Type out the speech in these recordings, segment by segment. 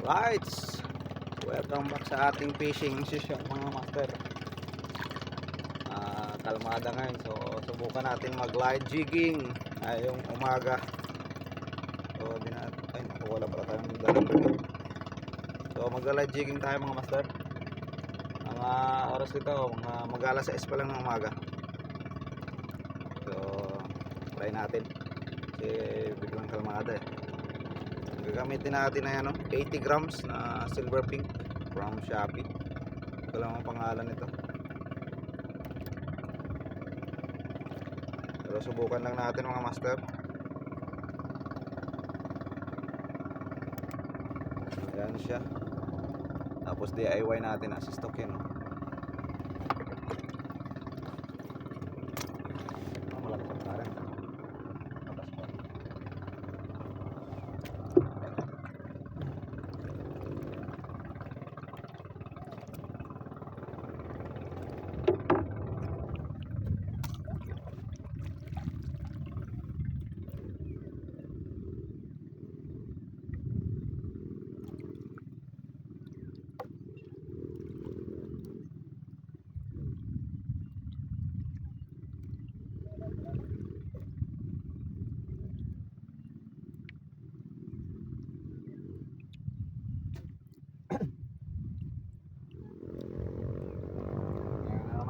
Alright, welcome back sa ating fishing session mga master. Kalmada ngayon, so subukan natin mag light jigging ngayong umaga. So ay naku, wala pala tayong dalang. So mag light jigging tayo mga master. Mga oras dito, mga mag-alas 6 pa lang ng umaga. So try natin kasi biglang kalmada eh. Gagamitin natin na 80 grams na silver pink from Shopee. Ito lang ang pangalan nito. Pero subukan lang natin mga master. Ayan siya. Tapos DIY natin as stock yun. Malaki pa rin.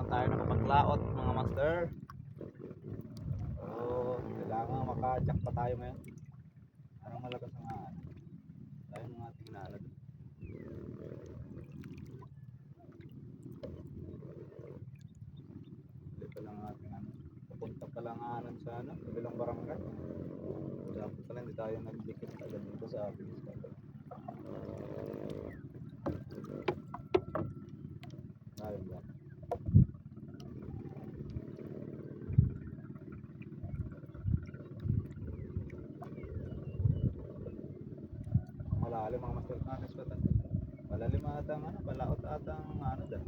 Tayo nakapaglaot mga master. So kailangan maka-jack pa tayo ngayon. Anong malakas ang tayo ng ating nalad. Dito lang ating papunta pa lang sa kabilang barangay. Dapat pala hindi tayo nagdikit agad dito sa ating ayun ba. Malalim mga master kanis pa tayo. Malalim atang palaot atang dyan.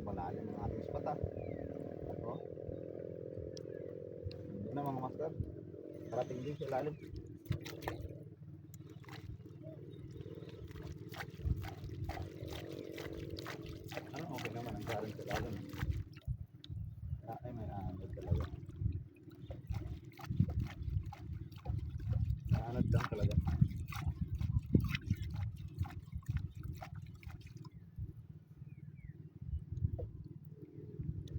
Malalim ng ating spot oh. Hindi na mga master. Parating din sa lalim. Okay naman ang galing sa lalim. Ay may anod talaga. Anod lang talaga.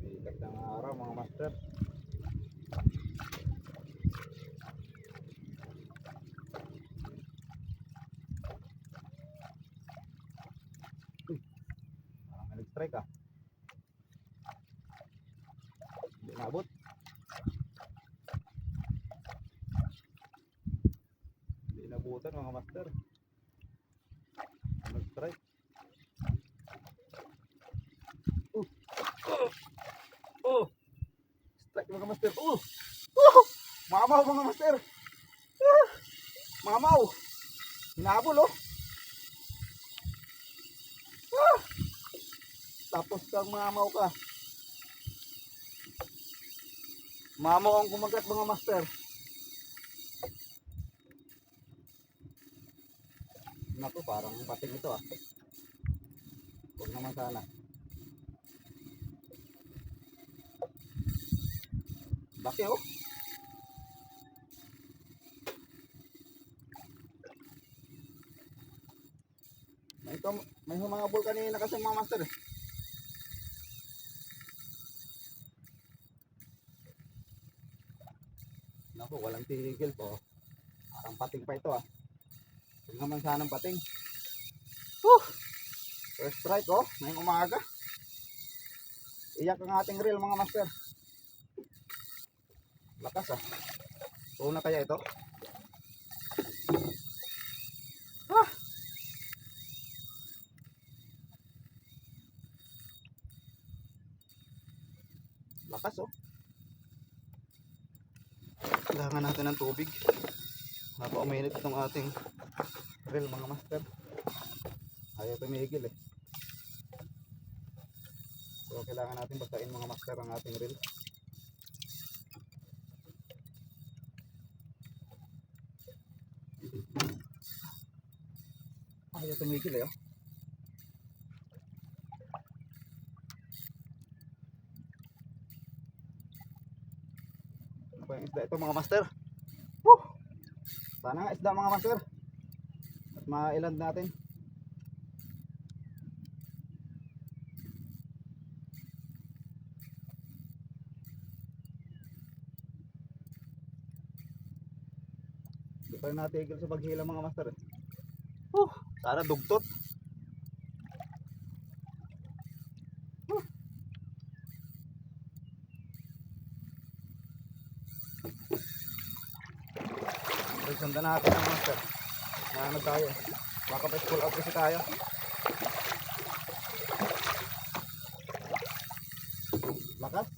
Ikat ng araw mga master. Parang nag-strike Hindi naabot. Hindi nabutan mga master. Nag-strike. Strike mga master. Mamaw mga master. Mamaw. Hinabol Tapos kang mamaw ka. Mamaw ang kumagat mga master. Naku, parang pating ito Huwag naman sana. Laki May humabol kanina kasi mga master Naku, walang tigil po. Parang pating pa ito Huwag naman sanang pating. Whew! First strike oh, ngayong umaga. Iyak ang ating reel mga master. Lakas ah. Una kaya ito? Ah! Lakas oh. Kailangan natin ng tubig. Napauminit itong ating reel mga master. Ayaw tumigil eh. So kailangan natin basahin mga master ang ating reel. Ayaw tumigil eh oh. Ano ba yung isda ito mga master? Woo! Sana nga isda mga master. At mailand natin. Hindi pa rin natigil sa paghila mga master eh. Sana dugtot. Sundan natin ang master. Na ano tayo. Baka pa school out kasi tayo. Lakas.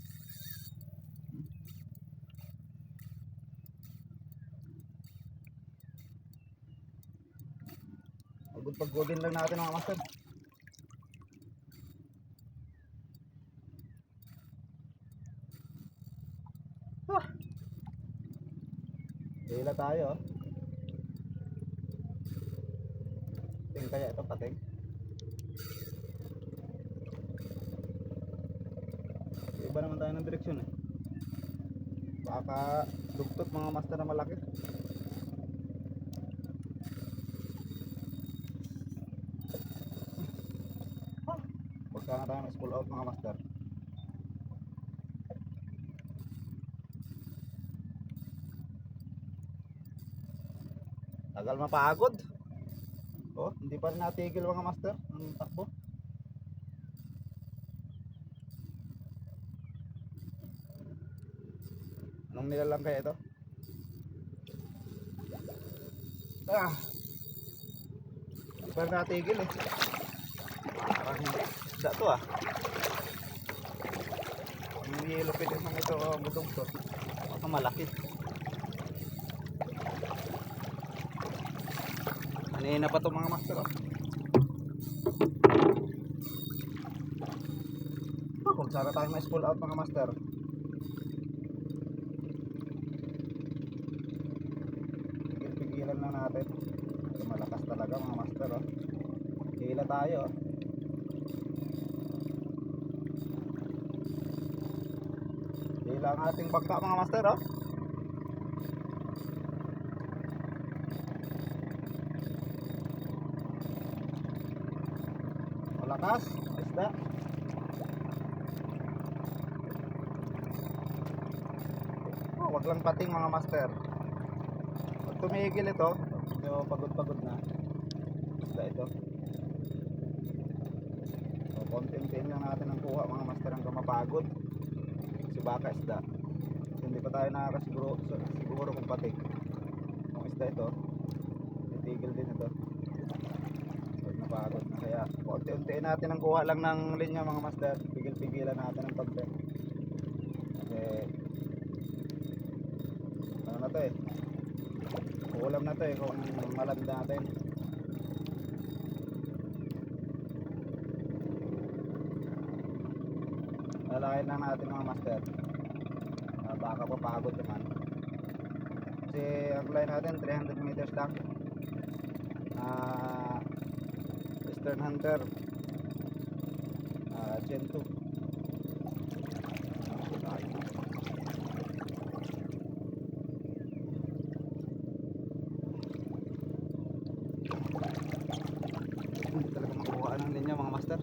Pagod-pagodin lang natin mga master. Hila tayo. Pating kaya ito pating. Iba naman tayo ng direksyon eh. Baka dugtot mga master na malaki. Pagka na tayo school out mga master. Tagal mapagod. Oh, hindi pa rin natigil mga master ang takbo. Anong nilalang kaya ito? Ah! Hindi pa rin natigil eh. Parang isda to ah. Yung yellow pin yung ito budog to. Baka malaki. Kanina pa to mga master oh. Kung sana tayo may school out mga master. Pigilan lang natin. Malakas talaga mga master oh. Hila tayo oh. Hila ang ating bangka mga master oh. Malakas, isda. Oh, wag lang pating mga master. Pag tumigil ito, medyo pagod-pagod na. Isda ito. So, konti-untiin lang natin ang kuha mga master hanggang mapagod. Kasi baka isda. So, hindi pa tayo nakakasiguro kung pating. Kung isda ito, titigil din ito. Pag napagod na. Kaya konti-untiin natin ang kuha lang ng linya mga master. Pigil-pigilan natin ang pagbe. Kasi ano na to eh. Ulam na to eh kung maland natin. Lalakin lang natin mga master. Baka papagod naman. Kasi ang line natin 300 meters lang. Eastern Hunter Gen 2. Hindi talaga makuha ng linya mga master.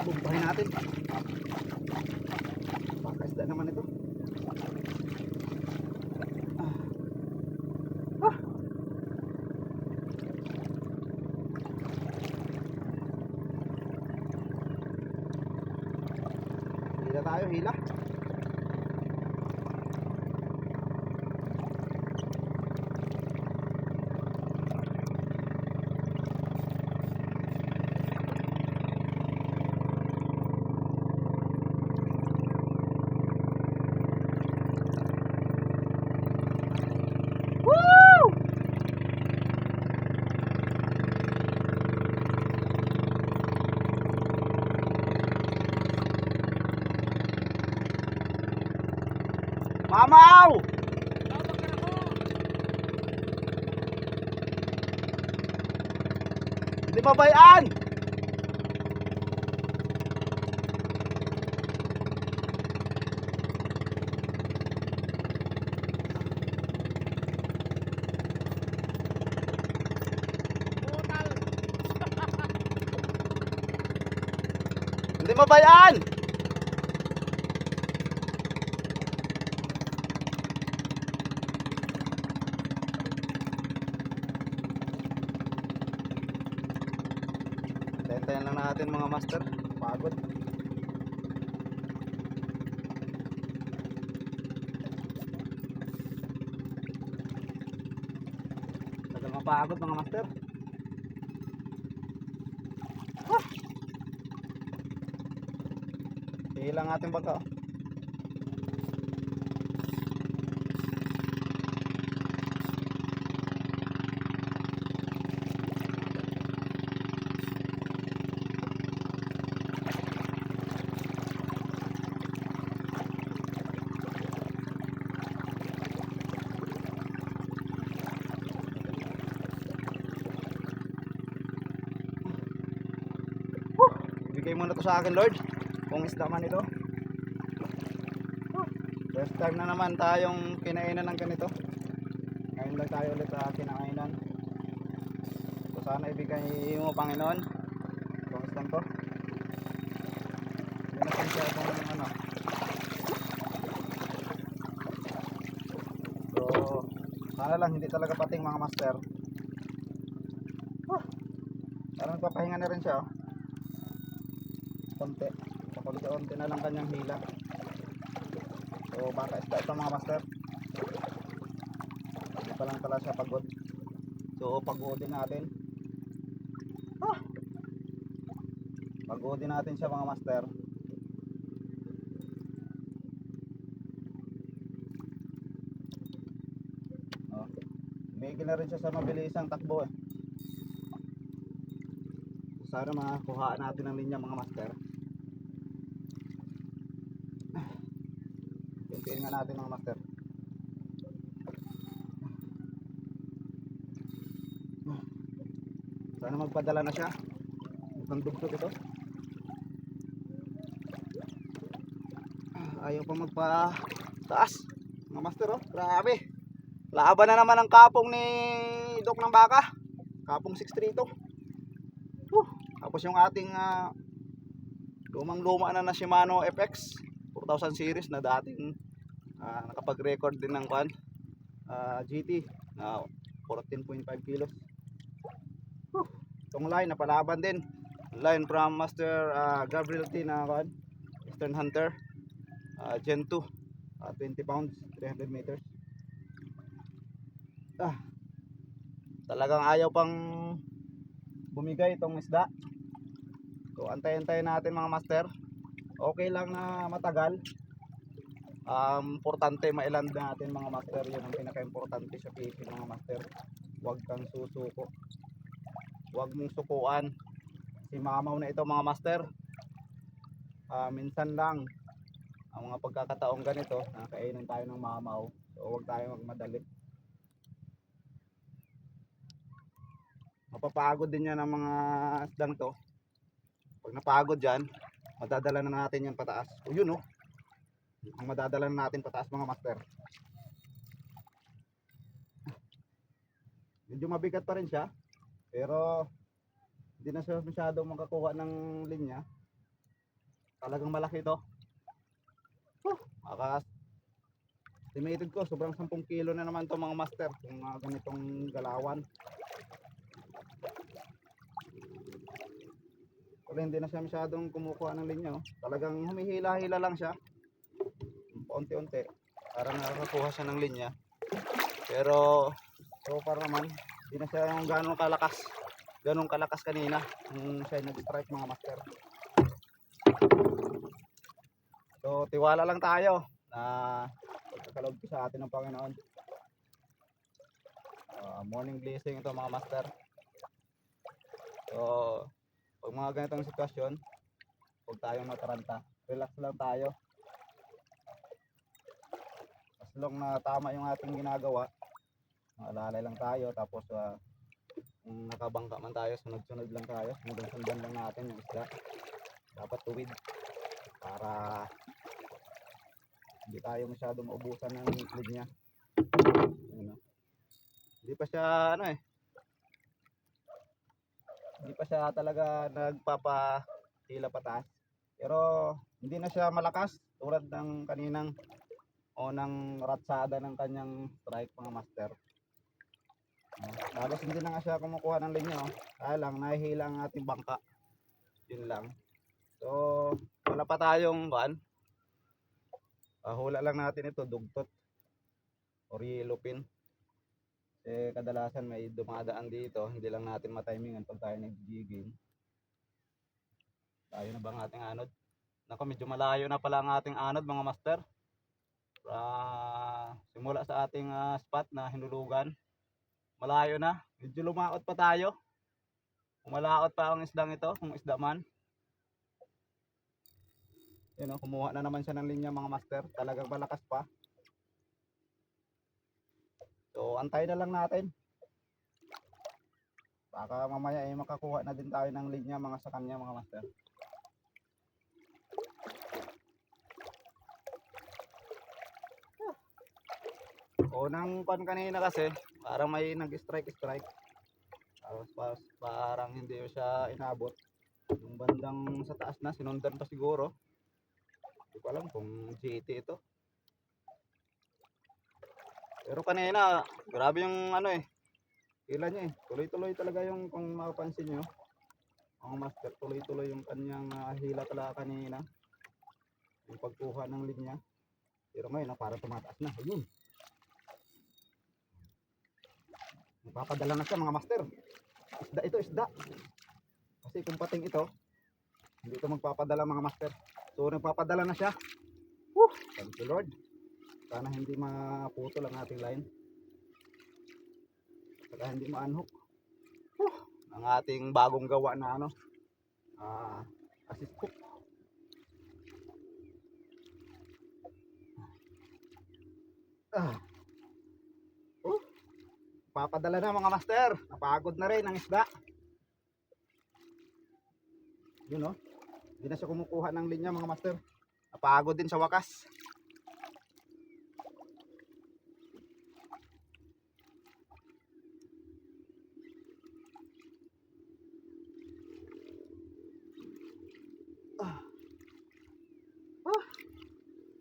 Bumbay Buhay natin. Pakasda naman ito. Hila tayo, hila. Mamaw! Hindi mabayaan! Hindi mabayaan! Tayan lang natin mga master. Pagod. Tagal mapagod mga master. Hilang ating bangka. Ibigay mo na to sa akin, Lord. Kung isda man ito. First time na naman tayong kinainan ng ganito. Ngayon lang tayo ulit kinainan. So sana ibigay mo, Panginoon, kung isdang to. Hindi na siya itong ano. So sana lang hindi talaga pating mga master. Parang magpapahinga na rin siya. Konti. Pakunti-unti na lang kanyang hila. So baka isda ito mga master. Hindi pa lang pala siya pagod. So pagodin natin. Pagodin natin siya mga master. Bigyan na rin siya sa mabilisang takbo eh. So, sana makakuhaan natin ang linya mga master. Kuntiin nga natin mga master. Sana magpadala na siya. Mukhang dugtog ito. Ayaw pa magpa-taas mga master oh. Grabe. Laban na naman ang kapong ni Dok ng Baka. Kapong 632. Tapos yung ating lumang-luma na Shimano FX 4000 series na dating nakapag-record din ng GT na 14.5 kilos. Itong line napalaban din. Line from Master Gabriel T na Eastern Hunter Gen 2 20 pounds 300 meters. Talagang ayaw pang bumigay itong isda. So antayin-antayin natin mga master. Okay lang na matagal. Importante mailand natin mga master. Yun ang pinaka-importante sa fishing mga master. Huwag kang susuko. Huwag mong sukuan. Si mamaw na ito mga master. Minsan lang ang mga pagkakataong ganito nakainan tayo ng mamaw. So huwag tayo magmadali. Mapapagod din yan ang mga isdang to. Pag napagod dyan, madadala na natin yan pataas. O yun ang madadala na natin pataas mga master. Medyo mabigat pa rin siya, pero hindi na siya masyadong makakuha ng linya. Talagang malaki ito. Maka estimated ko sobrang 10 kilo na naman to mga master kung ganitong galawan. Pero hindi na siya masyadong kumukuha ng linya. Talagang humihila-hila lang siya. Unti-unti. Parang nakakakuha siya ng linya. Pero so far naman, hindi na siya yung ganong kalakas. Ganong kalakas kanina. Yung siya nag-strike mga master. So tiwala lang tayo na pagkakalog sa atin ng Panginoon. Morning blessing ito mga master. So pag mga ganitong sitwasyon, huwag tayong mataranta. Relax lang tayo. As long na tama yung ating ginagawa, maalalay lang tayo. Tapos kung nakabangka man tayo, sunod-sunod lang tayo. Sunod-sundan lang natin yung isda. Dapat tuwid para hindi tayo masyadong maubusan ng linya. Hindi pa siya hindi pa siya talaga nagpapahila pataas. Pero hindi na siya malakas tulad ng kaninang o ng ratsada ng kanyang strike mga master. Halos hindi na nga siya kumukuha ng linya. Kaya lang nahihila ang ating bangka. Yun lang. So wala pa tayong hula lang natin ito, dugtot or yellow pin. Kadalasan may dumadaan dito, hindi lang natin matimingan pag tayo nag-jigging. Tayo na ba ang ating anod? Nako, medyo malayo na pala ang ating anod mga master. Simula sa ating spot na hinulugan, malayo na, medyo lumaot pa tayo. Umalaot pa ang isdang ito, kung isda man. Yun, kumuha na naman siya ng linya mga master, talagang malakas pa. So antay na lang natin. Baka mamaya makakuha na din tayo ng linya mga sa kanya mga master. Unang pan kanina kasi parang may nag-strike. Tapos parang hindi siya inabot. Yung bandang sa taas na, sinundan pa siguro. Hindi ko alam kung GT ito. Pero kanina, grabe yung hila niya eh. Tuloy-tuloy talaga yung, kung mapapansin nyo, ang master, tuloy-tuloy yung kanyang hila talaga kanina. Yung pagkuha ng linya. Pero ngayon, parang tumataas na. Ayun. Magpapadala na siya mga master. Isda ito, isda. Kasi kung pating ito, hindi ito magpapadala mga master. So nagpapadala na siya. Thank you Lord. Sana hindi maputol ang ating line. Saka hindi ma-unhook. Ang ating bagong gawa na assist hook. Papadala na mga master. Napagod na rin ang isda. Yun hindi na siya kumukuha ng linya mga master. Napagod din sa wakas.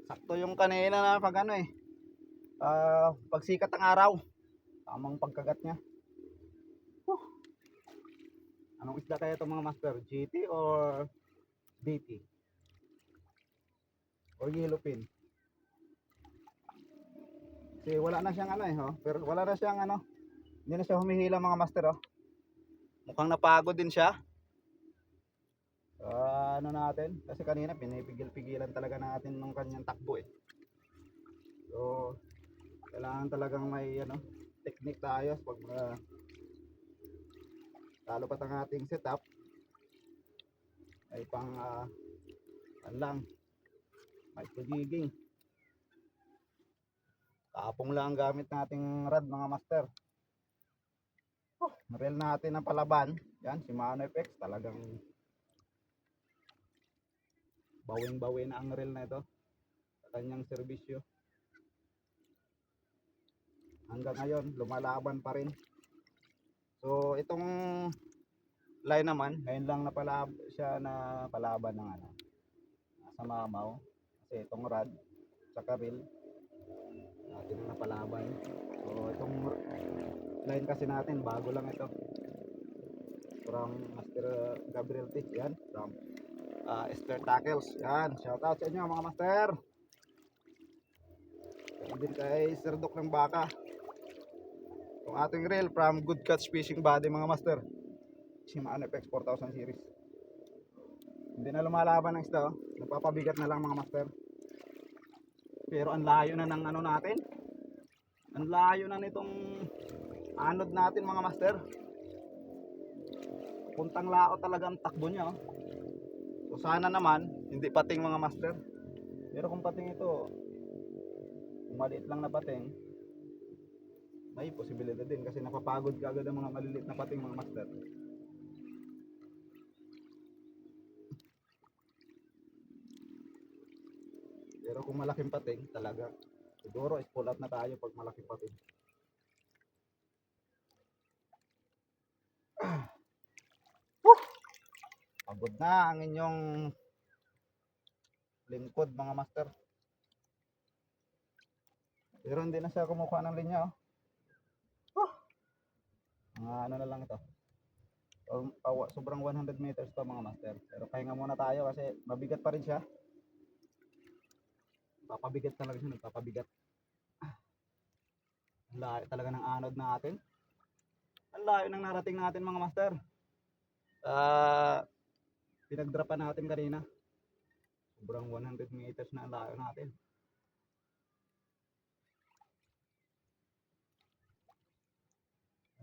Sakto yung kanina na pag pagsikat ng araw. Tamang pagkagat niya. Anong isda kaya ito mga master? GT or DT? Or yellow pin? Kasi wala na siyang pero wala na siyang hindi na siya humihila mga master Mukhang napagod din siya. Natin, kasi kanina pinipigil-pigilan talaga natin ng kanyang takbo eh. So kailangan talagang may technique tayo pag lalo pat ang ating setup ay pang lang micro-jigging. Kapong lang ang gamit nating rod mga master. Reel natin ang palaban. Yan, si Mano FX talagang bawing-bawi na ang reel na ito sa kanyang serbisyo. Hanggang ngayon, lumalaban pa rin. So, itong line naman, ngayon lang siya na palaban ng sa mamaw. Kasi itong rod sa reel natin na napalaban. So itong line kasi natin bago lang ito from Master Gabriel T. Yan from Esther Tackles. Yan, shoutout sa inyo mga master. Yan din kay Sir Doc ng Baka. Itong ating reel from Good Catch Fishing Body mga master. Shimano FX 4000 series. Hindi na lumalaban ng isda, oh. Nagpapabigat na lang mga master. Pero ang layo na ng ano natin. Ang layo na nitong anod natin mga master. Puntang lao talaga ang takbo niya, oh. So sana naman hindi pating mga master. Pero kung pating ito, kung maliit lang na pating, may posibilidad din kasi napapagod ka agad ang mga maliliit na pating mga master. Pero kung malaking pating talaga, siguro is-pull out na tayo pag malaking pating. Pagod na ang inyong lingkod mga master. Pero hindi na siya kumukuha ng linya, oh. Mga ano na lang ito. Sobrang 100 meters pa mga master. Pero pahinga muna tayo kasi mabigat pa rin siya. Papabigat talaga siya, nagpapabigat. Ang layo talaga ng anod natin. Ang layo ng narating natin mga master. Pinagdrapan natin kanina. Sobrang 100 meters na ang layo natin.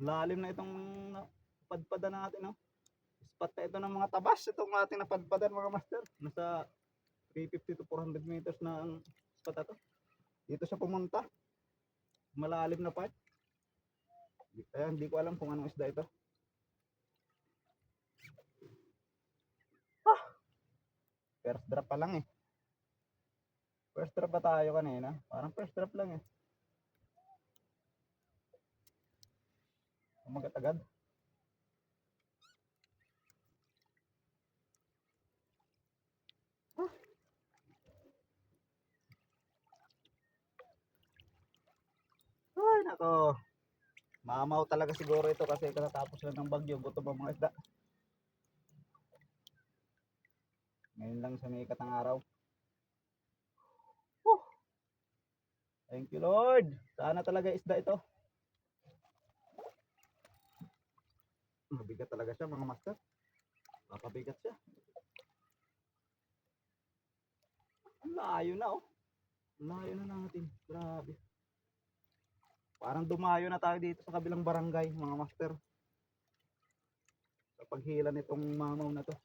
Ang lalim na itong padpadan natin, no? Spot na ito ng mga tabas. Itong ating napadpadan mga master. Nasa 350 to 400 meters na ang spot na ito. Dito siya pumunta. Malalim na part. Kaya hindi ko alam kung anong isda ito. First drop pa lang eh. First drop ba tayo kanina? Parang first drop lang eh. Umagat agad. Ay nako. Mamaw talaga siguro ito kasi katatapos lang ng bagyo. Gutom ang mga isda. Ngayon lang sumikat ang araw. Thank you Lord. Sana talaga isda ito. Mabigat talaga siya mga master. Papabigat siya. Ang layo na oh. Ang layo na natin. Grabe. Parang dumayo na tayo dito sa kabilang barangay mga master. Sa paghila nitong mamaw na to.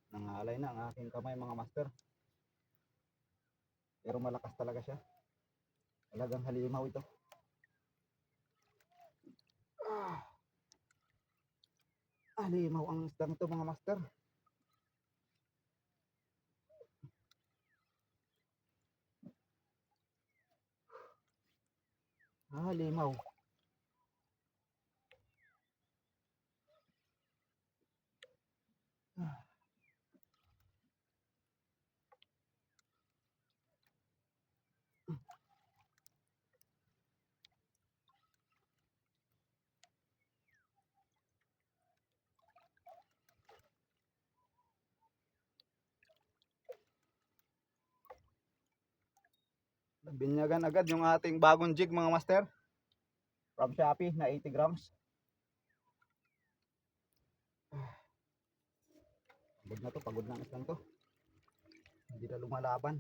Nangalay na ang aking kamay mga master. Pero malakas talaga siya. Talagang halimaw ito. Halimaw ang isdang ito mga master. Halimaw. Binyagan agad yung ating bagong jig mga master. From Shopee na 80 grams. Pagod na to, pagod na ang islang to. Hindi na lumalaban.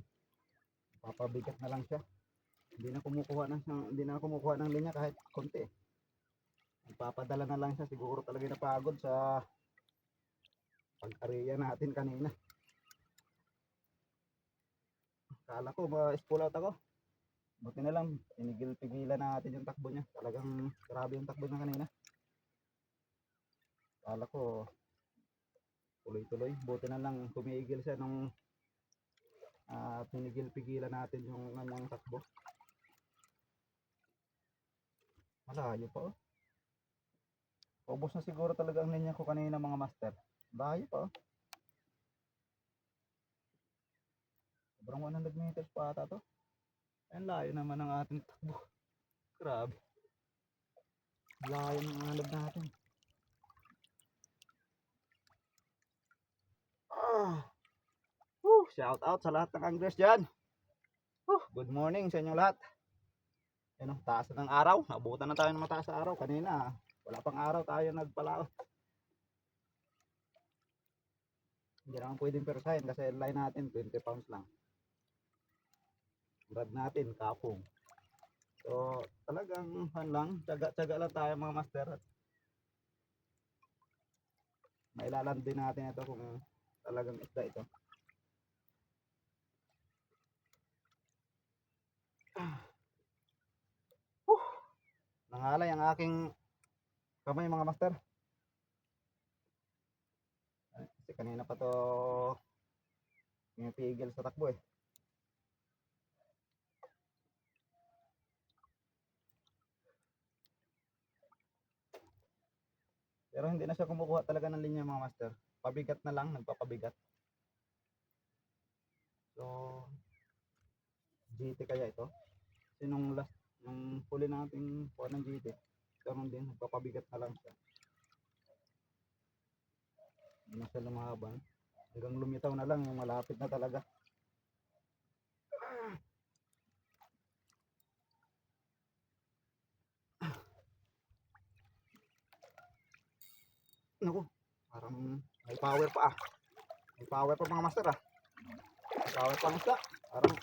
Papabigat na lang siya. Hindi na kumukuha ng linya kahit konti. Nagpapadala na lang siya, siguro talaga napagod sa pag-area natin kanina. Kala ko ma-spool out ako. Buti na lang, pinigil-pigilan natin yung takbo niya. Talagang grabe yung takbo niya kanina. Kala ko tuloy-tuloy. Buti na lang tumigil siya nung pinigil-pigilan natin yung kanyang takbo. Malayo pa oh. Ubos na siguro talaga ang linya ko kanina mga master. Bahay pa oh. Sobrang 100 meters pa ata to. Ang layo naman ng ating takbo. Grabe. Layo ng alab natin. Shout out sa lahat ng anglers dyan. Good morning sa inyong lahat. Yan ang taas ng araw. Nabutan na tayo ng mataas sa araw. Kanina, wala pang araw tayo nagpalaot. Hindi naman pwedeng persahin kasi line natin 20 pounds lang. Rad natin, kapong. So, talagang lang, tsaga-tsaga lang tayo mga master. Mailaland din natin ito kung talagang isda ito. Nangalay ang aking kamay mga master. Kasi kanina pa to pumipigil sa takbo eh. Pero hindi na siya kumukuha talaga ng linya mga master. Pabigat na lang, nagpapabigat. So, GT kaya ito. Kasi nung last, nung huli nating kuha ng GT, ganun din, nagpapabigat na lang siya. Hindi na siya lumaban. Hanggang lumitaw na lang, yung malapit na talaga. Naku, parang may power pa ah. May power pa mga master ah. May power pa ang isda. Parang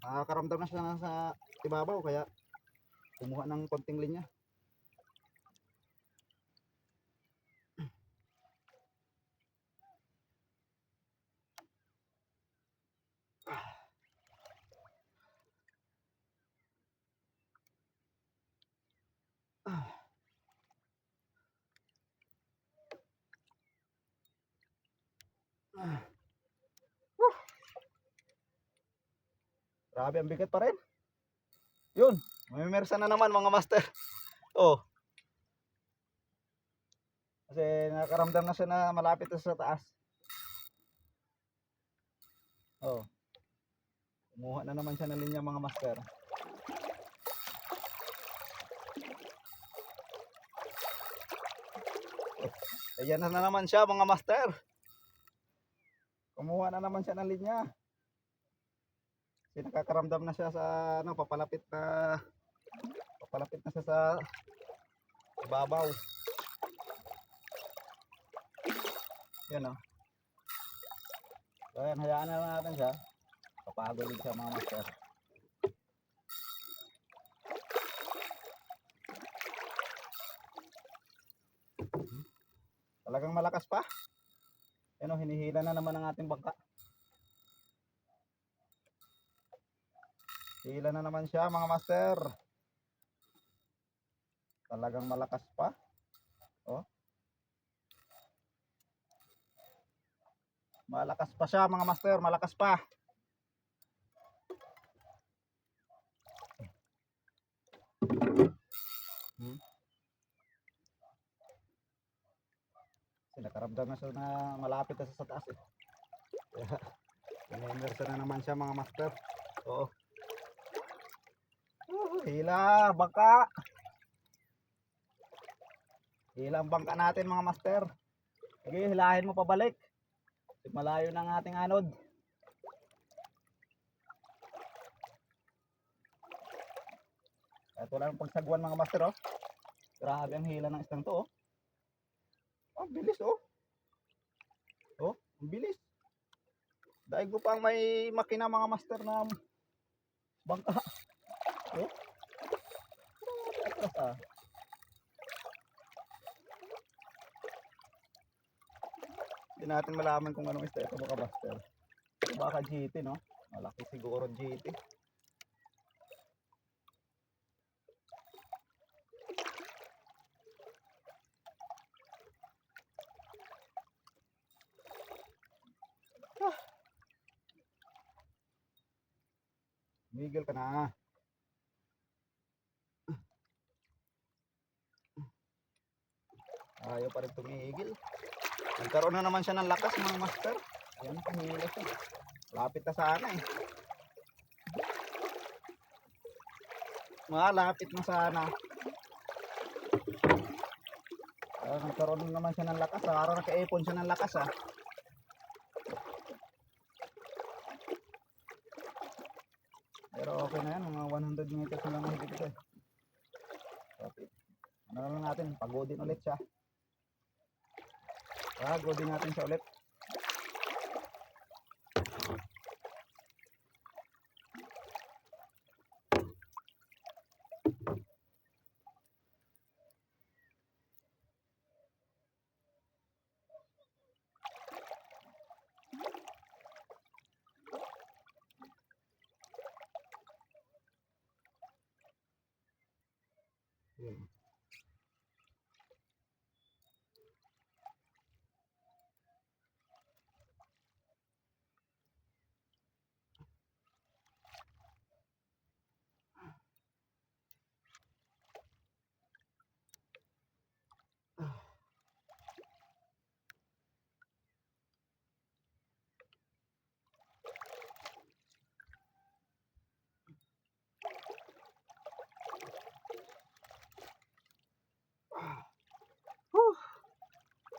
nakakaramdam na siya sa ibabaw kaya kumuha ng konting linya. Grabe ang bigat pa rin. Yun, may mersa na naman mga master. Oh. Kasi nakakaramdam na siya na malapit na sa taas. Oh. Kumuha na naman siya ng linya mga master. Ayan na naman siya mga master. Kumuha na naman siya ng linya. Kasi nakakaramdam na siya sa ano, papalapit na siya sa ibabaw. Yan oh. So ayan, hayaan na lang natin siya. Papagod din siya mga master. Talagang malakas pa. Yan oh, hinihila na naman ang ating bangka. Hila na naman siya mga master. Talagang malakas pa. Oh. Malakas pa siya mga master, malakas pa. Nakaramdam na siya na malapit na sa taas eh. Kaya imersa na naman siya mga master. Oo. Hila, bangka. Hila ang bangka natin mga master. Sige, hilahin mo pabalik. Malayo na ang ating anod. Ito lang ang pagsagwan mga master oh. Grabe ang hila ng isang to oh. Ang bilis oh. Oh, ang bilis. Daig ko pang may makina mga master na bangka. Oh. Atras ah. Hindi natin malaman kung anong isda ito mga master. Baka GT no? Malaki siguro GT. Miguel ka na. Ayaw pa rin tumigil. Nagkaroon na naman siya ng lakas mga master. Ayan, pumila siya. Lapit na sana eh. Malapit na sana. Nagkaroon na naman siya ng lakas. Parang naka-ipon siya ng lakas ah. Pero okay na yan. Mga 100 meters na lang mahigit ito eh. Okay. Ano lang natin, pagodin ulit siya. Pagodin natin siya ulit. Yun.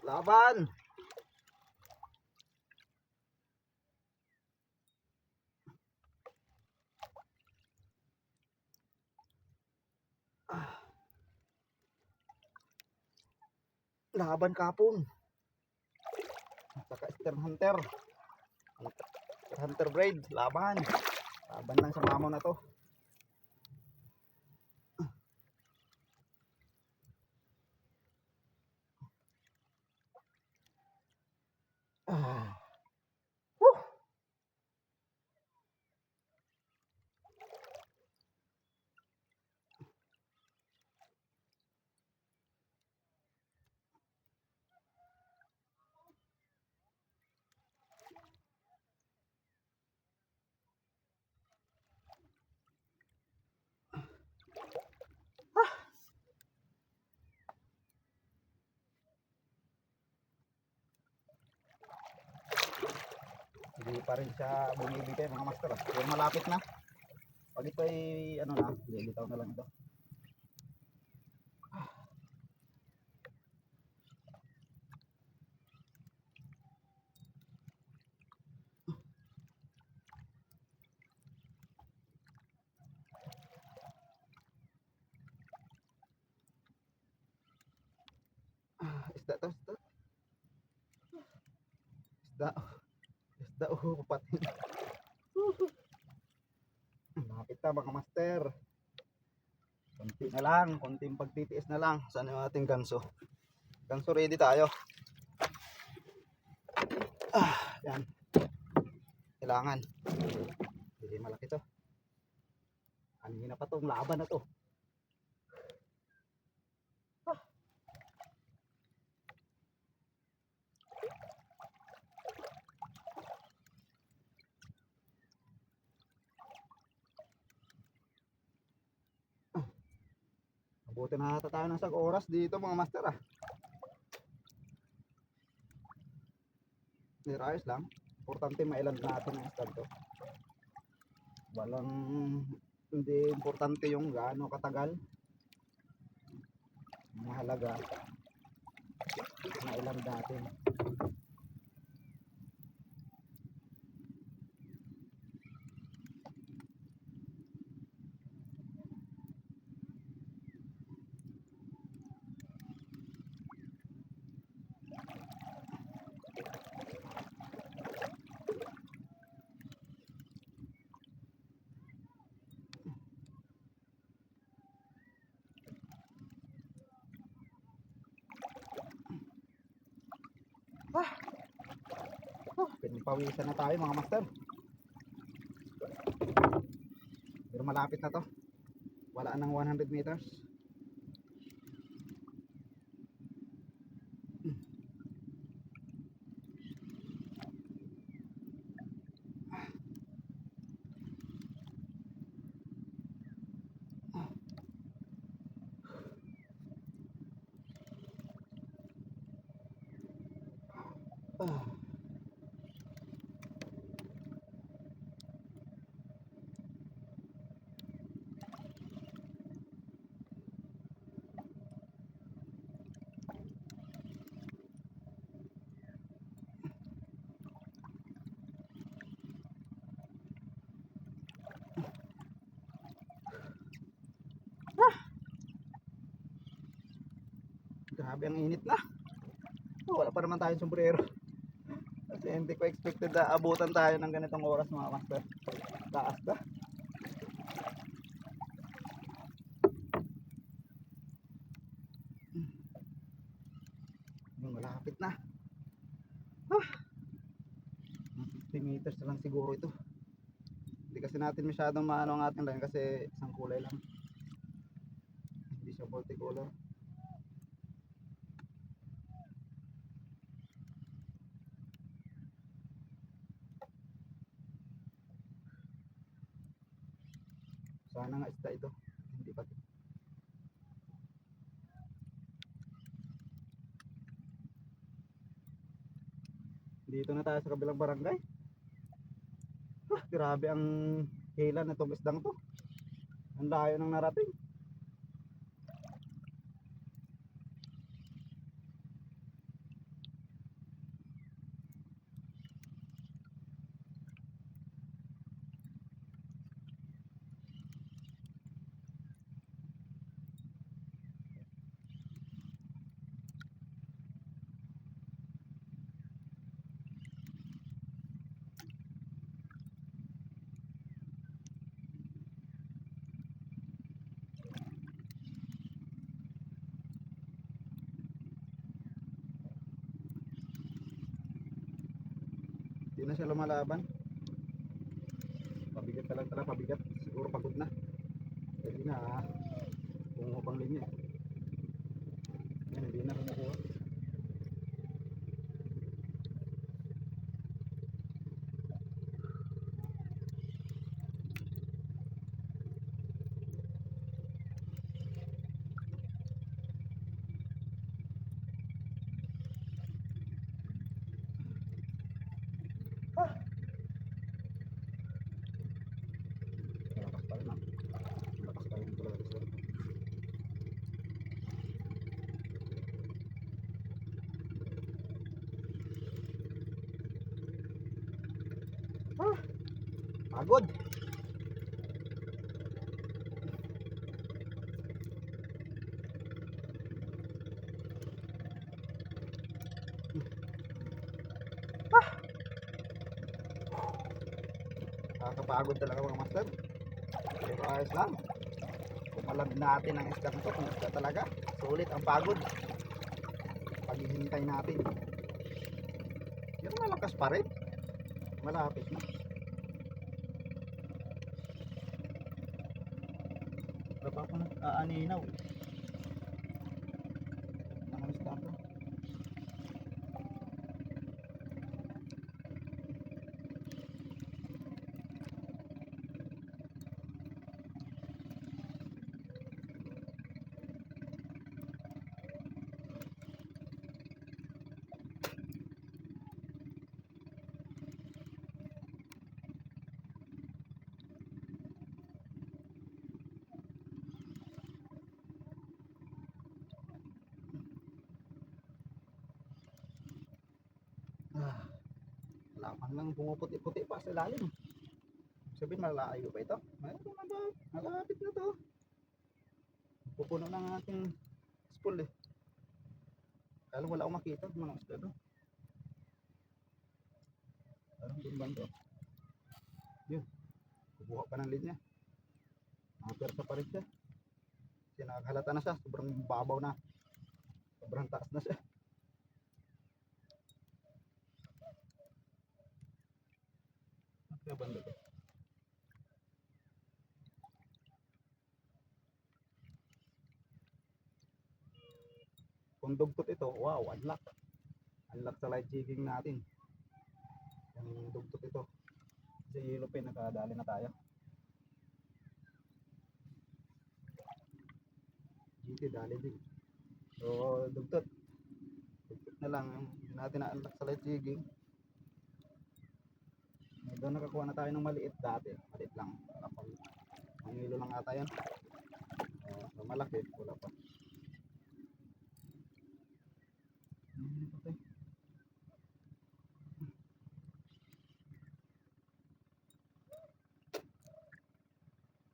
Laban. Laban kapon. Saka Stern Hunter. Hunter braid, laban. Laban lang sa mamaw na to. Hindi pa rin siya bumibigay mga master. Pero malapit na. Pag ito ay ano na, lilitaw na lang ito. Isda to, isda. Isda. Isda, papatin. Malapit na mga master. Konti na lang, konting pagtitiis na lang. Saan yung ating ganso? Ganso ready tayo. Yan. Kailangan. Hindi malaki to. Kanina pa tong laban na to. Mabuti na ata tayo ng sag oras dito mga master ah. Nirayos lang. Importante mailan natin ang stand to. Walang hindi importante yung gaano katagal. Mahalaga mailan natin. Pinapawisan na tayo mga master. Pero malapit na to. Wala nang 100 meters. Ah, grabe ang init na. Oh, wala pa naman tayong sombrero. Kasi hindi ko expected na abutan tayo ng ganitong oras mga master. Taas na. Yung malapit na. Ah, 50 meters na lang siguro ito. Hindi kasi natin masyadong maano ang ating line kasi isang kulay lang. Hindi siya multicolor. Sana nga isda ito. Hindi pa. Dito na tayo sa kabilang barangay. Ah, grabe ang hila na itong isdang to. Ang layo ng narating. Hindi na siya lumalaban. Pabigat ka lang talaga, pabigat. Siguro pagod na. Hindi na kumuha pang linya. Yan, hindi na kumukuha. Ah, malakas pa rin ah. Malakas pa rin talaga ito. Ah, pagod. Nakakapagod talaga mga master. Pero ayos lang. Kumalag natin ang isdang to. Kung isda talaga. Sulit ang pagod. Paghihintay natin. Pero malakas pa rin. Malapit na. Baba ko na aaninaw. Ang isda to. Ah, laman lang pumuputi-puti pa sa ilalim. Sabihin malalayo pa ito. Mayroon na ba? Malapit na to. Pupuno ng ating spool eh. Kaya wala akong makita ng mga isda doon. Parang doon bando. Yun. Kukuha pa ng linya. Nakapersa pa rin siya. Kasi nakahalata na siya. Sobrang babaw na. Sobrang taas na siya. Kaya bando to. Kung dugtot ito, wow, unlock. Unlock sa light jigging natin. Yung dugtot ito. Sa yellow pin, nakadali na tayo. GT, dali din. So, dugtot. Dugtot na na lang, hindi natin na-unlock sa light jigging. Doon nakakuha na tayo ng maliit dati, maliit lang, kapag ang hilo lang ata yan. So malaki, wala pa.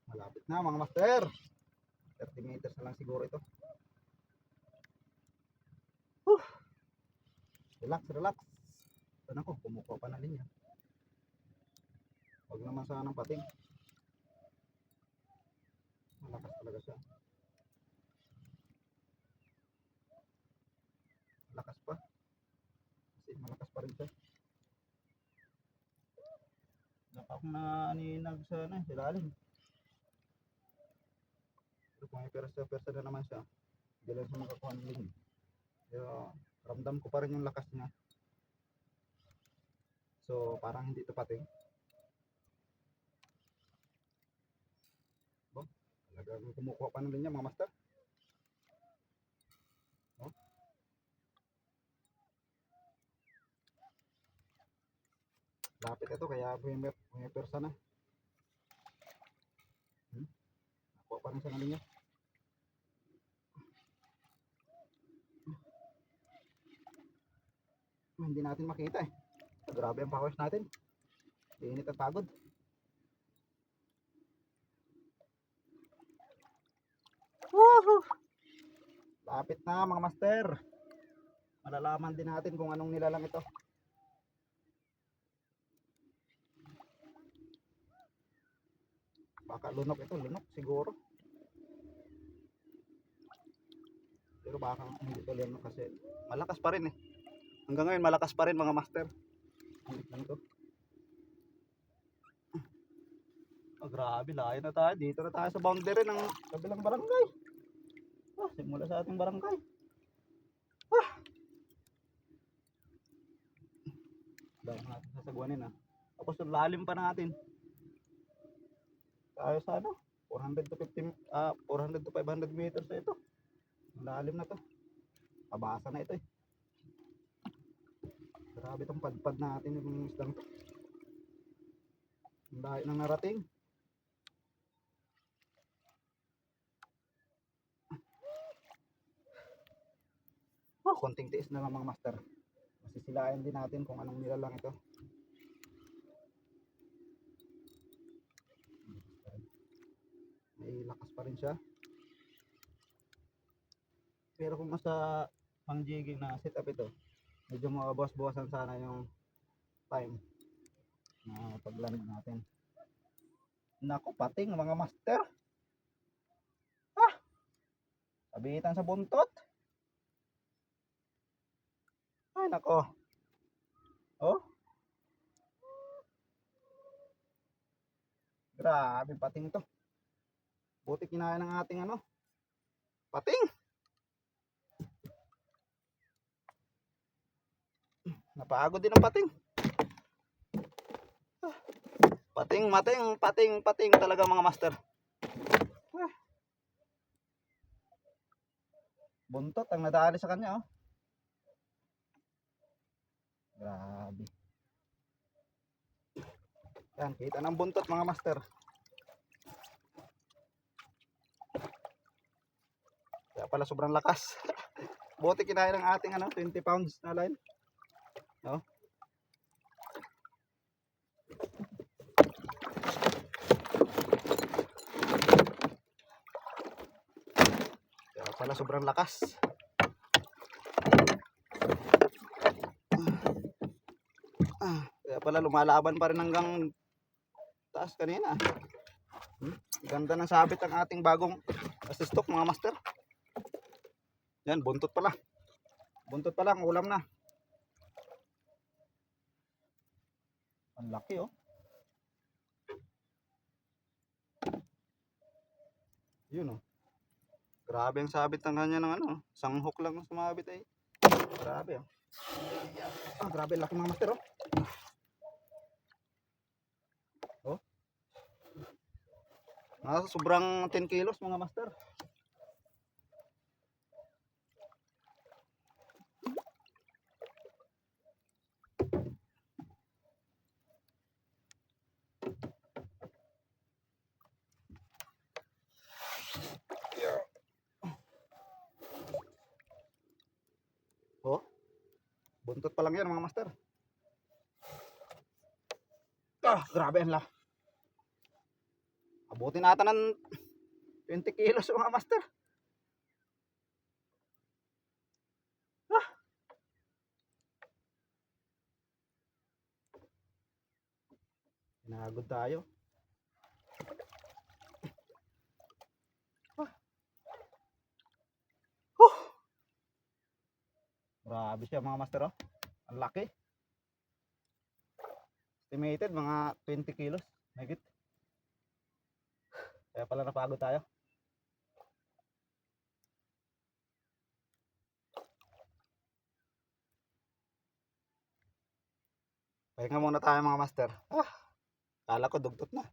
Malapit na mga master, 30 meters na lang siguro ito. Relax, relax. Ito na ko, kumukuha pa na linya. Huwag naman sanang pating. Malakas talaga siya. Malakas pa. Kasi malakas pa rin siya. Napa akong naninag sa ilalim. Pero kung may persa na naman siya, hindi lang siya makakuha ng linya. Pero ramdam ko pa rin yung lakas niya. So parang hindi ito pating. Bo, talagang kumukuha pa ng linya mga master. Oh. Lapit ito kaya may persa na. Nakuha pa rin siya ng linya. Hindi natin makita eh. Grabe ang powers natin. Init at pagod. Woohoo! Lapit na mga master. Malalaman din natin kung anong nilalang ito. Baka lunok ito, lunok siguro. Pero baka hindi ito lunok kasi malakas pa rin eh. Hanggang ngayon malakas pa rin mga master. Hindi lang ito. Oh, grabe, layo na tayo. Dito na tayo sa boundary ng kabilang barangay. Simula sa ating barangay. Dahil natin sasagwanin Tapos yung lalim pa natin. Tayo sa 400 to 500 meters na ito. Lalim na to. Pabasa na ito eh. Grabe itong padpad natin yung islang to. Ang layo nang narating. Konting tiis na lang mga master. Masisilayan din natin kung anong nilalang ito. May lakas pa rin siya. Pero kung sa pang jigging na setup ito, medyo mabawas-bawasan sana yung time na pagland natin. Nako, pating mga master. Sabitan sa buntot. Ay nako. Oh. Grabe pating to. Buti kinaya ng ating pating. Napagod din ang pating. Pating talaga mga master. Buntot ang nadali sa kanya Grabe. Yan, kita ng buntot mga master. Kaya pala sobrang lakas. Buti kinaya ng ating 20 pounds na line. Kaya pala sobrang lakas. Kaya pala lumalaban pa rin hanggang taas kanina. Ganda ng sabit ang ating bagong assistok mga master. Yan, buntot pala. Buntot pala, ang ulam na. Ang laki Yun Grabe ang sabit ng kanya ng isang hook lang ang sumabit ay. Grabe grabe laki mga master Nasa sobrang 10 kilos mga master. Buntot pa lang yan mga master. Grabe yan la. Abutin natin ng 20 kilos mga master. Pinagod tayo. Grabe siya mga master oh. Ang laki. Estimated mga 20 kilos. Higit. Kaya pala napagod tayo. Pahinga muna tayo mga master. Kala ko dugtot na.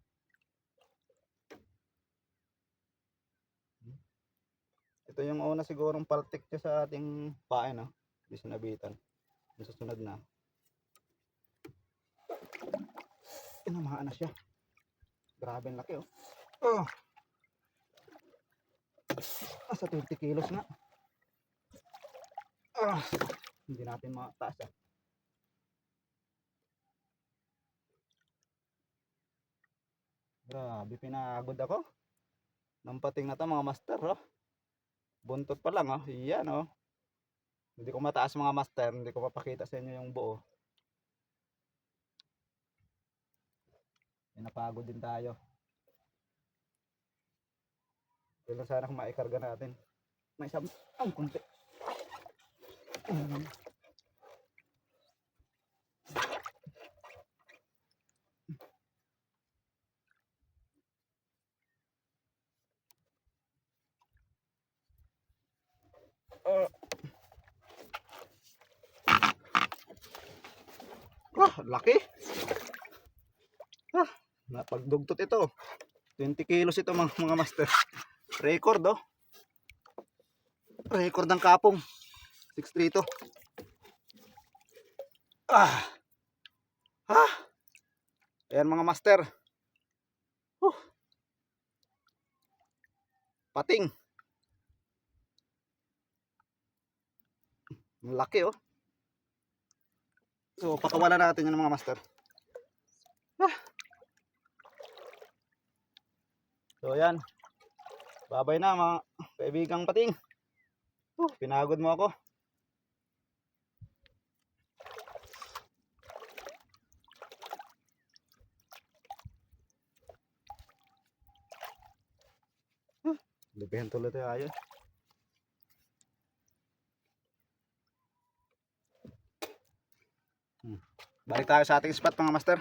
Ito yung una sigurong paltik niya sa ating pain no. Hindi sinabitan. Yung susunod na. Inamahan na siya. Grabe ang laki oh. Sa 20 kilos nga. Hindi natin mataas ah. Grabe pinagod ako. Nang pating na to mga master oh. Buntot pa lang oh. Iyan oh. Hindi ko mataas mga master. Hindi ko papakita sa inyo yung buo. Napagod din tayo. Kailan sana kung maikarga natin. May isang kunti. Laki. Napagdugtot ito. 20 kilos ito mga master. Record oh. Record ng kapong. 632. Ayan mga master. Pating. Laki oh. So pakawalan natin yan mga master. So yan. Babay na mga kaibigang pating. Pinagod mo ako. Lipihan tuloy tayo. Balik tayo sa ating spot mga master.